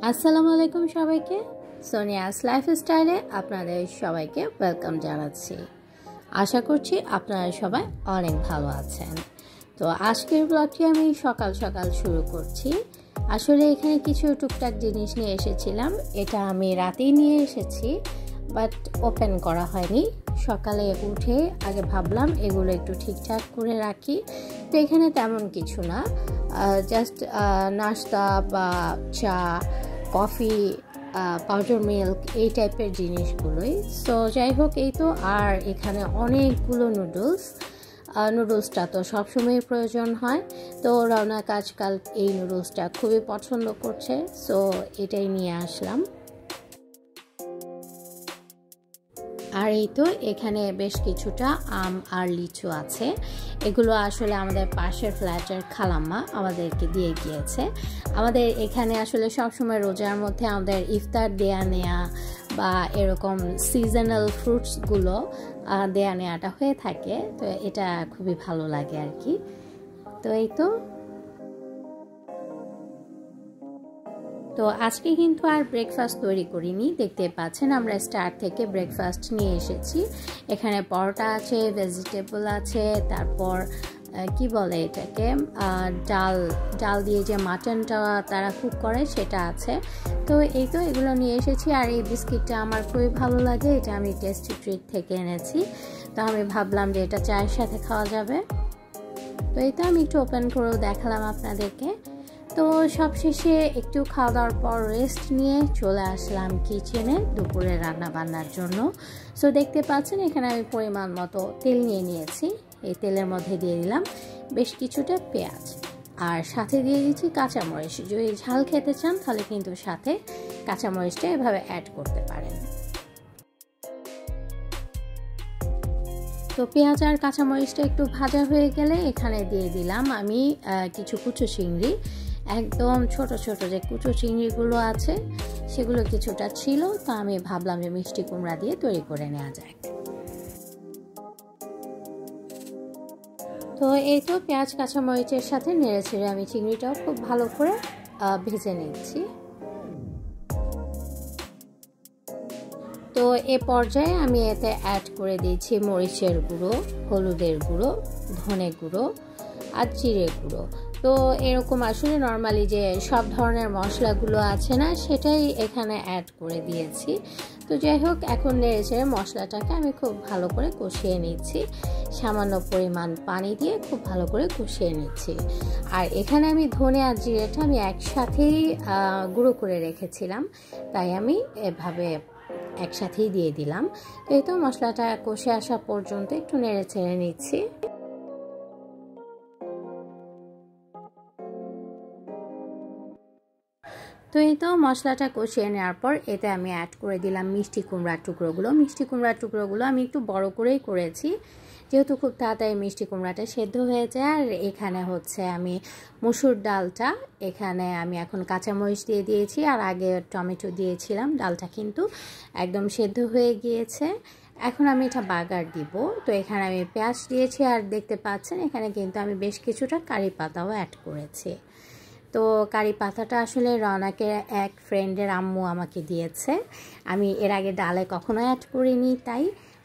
আসসালামু আলাইকুম সবাইকে। সোনিয়াস লাইফস্টাইলে আপনাদের সবাইকে ওয়েলকাম জানাচ্ছি। আশা করছি আপনারা সবাই অনেক ভালো আছেন। তো আজকের ব্লগটি আমি সকাল সকাল শুরু করছি। আসলে এখানে কিছু টুকটাক জিনিস নিয়ে এসেছিলাম। এটা আমি রাতেই নিয়ে এসেছি, বাট ওপেন করা হয়নি। সকালে উঠে আগে ভাবলাম এগুলো একটু ঠিকঠাক করে রাখি। তো এখানে তেমন কিছু না, জাস্ট নাস্তা বা চা, কফি, পাউডার মিল্ক, এই টাইপের জিনিসগুলোই। সো যাই হোক, এই তো। আর এখানে অনেকগুলো নুডলসটা তো সবসময় প্রয়োজন হয়। তো রওনাক আজকাল এই নুডলসটা খুবই পছন্দ করছে, সো এটাই নিয়ে আসলাম। আর এই তো এখানে বেশ কিছুটা আম আর লিচু আছে। এগুলো আসলে আমাদের পাশের ফ্ল্যাটের খালাম্মা আমাদেরকে দিয়ে গিয়েছে। আমাদের এখানে আসলে সবসময় রোজার মধ্যে আমাদের ইফতার দেয়া নেয়া বা এরকম সিজনাল ফ্রুটসগুলো দেয়া নেওয়াটা হয়ে থাকে। তো এটা খুবই ভালো লাগে আর কি। তো এই তো আজকে কিন্তু আর ব্রেকফাস্ট তৈরি করিনি। দেখতে পাচ্ছেন আমরা স্টার থেকে ব্রেকফাস্ট নিয়ে এসেছি। এখানে পরোটা আছে, ভেজিটেবল আছে, তারপর কি বলে এটাকে, ডাল দিয়ে যে মাটনটা তারা কুক করে সেটা আছে। তো এই তো এগুলো নিয়ে এসেছি। আর এই বিস্কিটটা আমার খুবই ভালো লাগে, এটা আমি টেস্টি ট্রিট থেকে এনেছি। তো আমি ভাবলাম যে এটা চায়ের সাথে খাওয়া যাবে। তো এই তো আমি একটু ওপেন করেও দেখালাম আপনাদেরকে। তো সবশেষে একটু খাওয়া দাওয়ার পর রেস্ট নিয়ে চলে আসলাম কিচেনে দুপুরে রান্না বান্নার জন্য। সো দেখতে পাচ্ছেন এখানে আমি পরিমাণ মতো তেল নিয়ে নিয়েছি। এই তেলের মধ্যে দিয়ে দিলাম বেশ কিছুটা পেঁয়াজ, আর সাথে দিয়ে দিচ্ছি কাঁচামরিচ। যদি ঝাল খেতে চান তাহলে কিন্তু সাথে কাঁচামরিচটা এভাবে অ্যাড করতে পারেন। তো পেঁয়াজ আর কাঁচামরিচটা একটু ভাজা হয়ে গেলে এখানে দিয়ে দিলাম আমি কিছু কুচো চিংড়ি। একদম ছোট ছোট যে কুচো চিংড়িগুলো আছে সেগুলো কিছুটা ছিল। তো আমি ভাবলাম যে মিষ্টি কুমড়া দিয়ে তৈরি করে নেওয়া যায়। তো এই তো পেঁয়াজ কাঁচামরিচের সাথে নেড়ে ছেড়ে আমি চিংড়িটাও খুব ভালো করে ভেজে নিচ্ছি। তো এ পর্যায়ে আমি এতে অ্যাড করে দিয়েছি মরিচের গুঁড়ো, হলুদের গুঁড়ো, ধনে গুঁড়ো আর জিরে গুঁড়ো। তো এরকম আসলে নর্মালি যে সব ধরনের মশলাগুলো আছে না, সেটাই এখানে অ্যাড করে দিয়েছি। তো যাই হোক, এখন নেড়েচেড়ে মশলাটাকে আমি খুব ভালো করে কষিয়ে নিচ্ছি। সামান্য পরিমাণ পানি দিয়ে খুব ভালো করে কষিয়ে নিচ্ছি। আর এখানে আমি ধনে আর জিরেটা আমি একসাথেই গুঁড়ো করে রেখেছিলাম, তাই আমি এভাবে একসাথেই দিয়ে দিলাম। তো এই তো মশলাটা কষে আসা পর্যন্ত একটু নেড়ে ছেড়ে নিচ্ছি। তো এই তো মশলাটা কষিয়ে নেওয়ার পর এতে আমি অ্যাড করে দিলাম মিষ্টি কুমড়ার টুকরোগুলো। মিষ্টি কুমড়ার টুকরোগুলো আমি একটু বড় করেই করেছি, যেহেতু খুব তাড়াতাড়ি মিষ্টি কুমড়াটা সেদ্ধ হয়ে যায়। আর এখানে হচ্ছে আমি মসুর ডালটা, এখানে আমি এখন কাঁচামরিচ দিয়ে দিয়েছি, আর আগে টমেটো দিয়েছিলাম। ডালটা কিন্তু একদম সেদ্ধ হয়ে গিয়েছে। এখন আমি এটা বাগার দিব। তো এখানে আমি পেঁয়াজ দিয়েছি, আর দেখতে পাচ্ছেন এখানে কিন্তু আমি বেশ কিছুটা কারি পাতাও অ্যাড করেছি। তো কারি পাতাটা আসলে রওনাকের এক ফ্রেন্ডের আম্মু আমাকে দিয়েছে। আমি এর আগে ডালে কখনো অ্যাড করিনি, তাই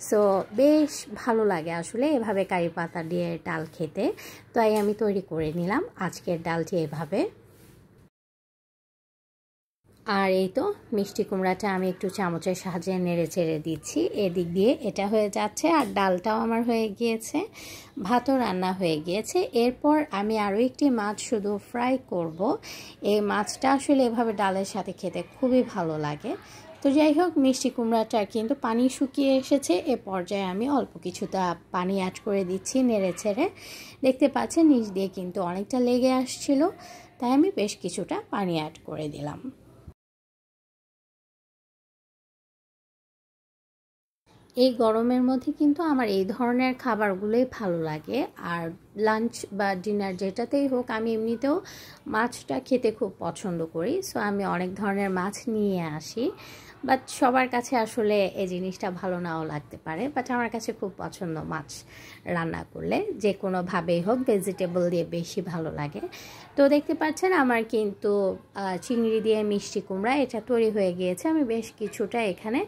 সো বেশ ভালো লাগে আসলে এভাবে কারি পাতা দিয়ে ডাল খেতে। তাই আমি তৈরি করে নিলাম আজকের ডালটি এভাবে। আর এই তো মিষ্টি কুমড়াটা আমি একটু চামচের সাহায্যে নেড়ে চেড়ে দিচ্ছি। এদিক দিয়ে এটা হয়ে যাচ্ছে, আর ডালটাও আমার হয়ে গিয়েছে, ভাতও রান্না হয়ে গিয়েছে। এরপর আমি আরও একটি মাছ শুধু ফ্রাই করব। এই মাছটা আসলে এভাবে ডালের সাথে খেতে খুবই ভালো লাগে। তো যাই হোক, মিষ্টি কুমড়াটা কিন্তু পানি শুকিয়ে এসেছে। এ পর্যায়ে আমি অল্প কিছুটা পানি অ্যাড করে দিচ্ছি নেড়ে ছেড়ে। দেখতে পাচ্ছেন নিচ দিয়ে কিন্তু অনেকটা লেগে আসছিল, তাই আমি বেশ কিছুটা পানি অ্যাড করে দিলাম। এই গরমের মধ্যে কিন্তু আমার এই ধরনের খাবারগুলোই ভালো লাগে। আর লাঞ্চ বা ডিনার যেটাতেই হোক, আমি এমনিতেও মাছটা খেতে খুব পছন্দ করি। সো আমি অনেক ধরনের মাছ নিয়ে আসি। বাট সবার কাছে আসলে এই জিনিসটা ভালো নাও লাগতে পারে, বাট আমার কাছে খুব পছন্দ মাছ রান্না করলে, যে কোনোভাবেই হোক ভেজিটেবল দিয়ে বেশি ভালো লাগে। তো দেখতে পাচ্ছেন আমার কিন্তু চিংড়ি দিয়ে মিষ্টি কুমড়া এটা তৈরি হয়ে গিয়েছে। আমি বেশ কিছুটা এখানে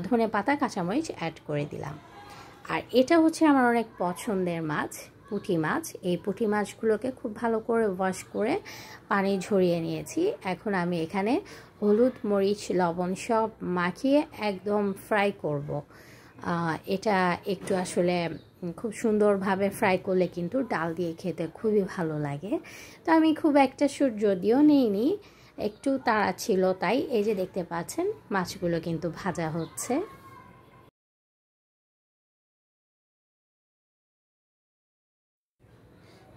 ধনেপাতা কাঁচামরিচ অ্যাড করে দিলাম। আর এটা হচ্ছে আমার অনেক পছন্দের মাছ, পুঁটি মাছ। এই পুঁটি মাছগুলোকে খুব ভালো করে ওয়াশ করে পানি ঝরিয়ে নিয়েছি। এখন আমি এখানে হলুদ মরিচ লবণ সব মাখিয়ে একদম ফ্রাই করব। এটা একটু আসলে খুব সুন্দরভাবে ফ্রাই করলে কিন্তু ডাল দিয়ে খেতে খুবই ভালো লাগে। তো আমি খুব একটা শ্যুট যদিও নিইনি, একটু তাড়া ছিল, তাই এই যে দেখতে পাচ্ছেন মাছগুলো কিন্তু ভাজা হচ্ছে।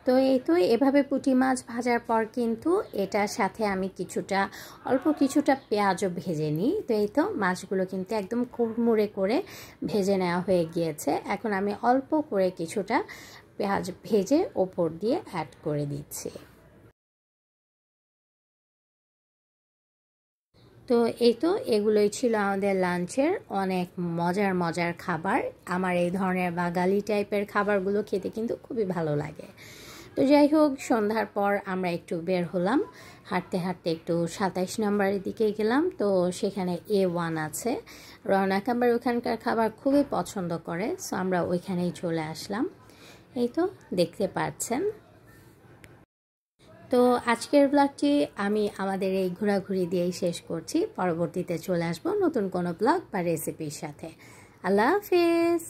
তো এই তো এভাবে পুঁটি মাছ ভাজার পর কিন্তু এটার সাথে আমি অল্প কিছুটা পেঁয়াজও ভেজে নিই। তো এই তো মাছগুলো কিন্তু একদম কুড়মুড়ে করে ভেজে নেওয়া হয়ে গিয়েছে। এখন আমি অল্প করে কিছুটা পেঁয়াজ ভেজে ওপর দিয়ে অ্যাড করে দিচ্ছি। তো এই তো এগুলোই ছিল আমাদের লাঞ্চের অনেক মজার মজার খাবার। আমার এই ধরনের বাঙালি টাইপের খাবারগুলো খেতে কিন্তু খুবই ভালো লাগে। তো যাই হোক, সন্ধ্যার পর আমরা একটু বের হলাম, হাঁটতে হাঁটতে একটু 27 নম্বরের দিকে গেলাম। তো সেখানে A1 আছে, রওনা কাম্বার ওখানকার খাবার খুবই পছন্দ করে, সো আমরা ওইখানেই চলে আসলাম। এই তো দেখতে পাচ্ছেন। তো আজকের ব্লগটি আমি আমাদের এই ঘোরাঘুরি দিয়েই শেষ করছি। পরবর্তীতে চলে আসবো নতুন কোনো ব্লগ বা রেসিপির সাথে। আল্লাহ হাফেজ।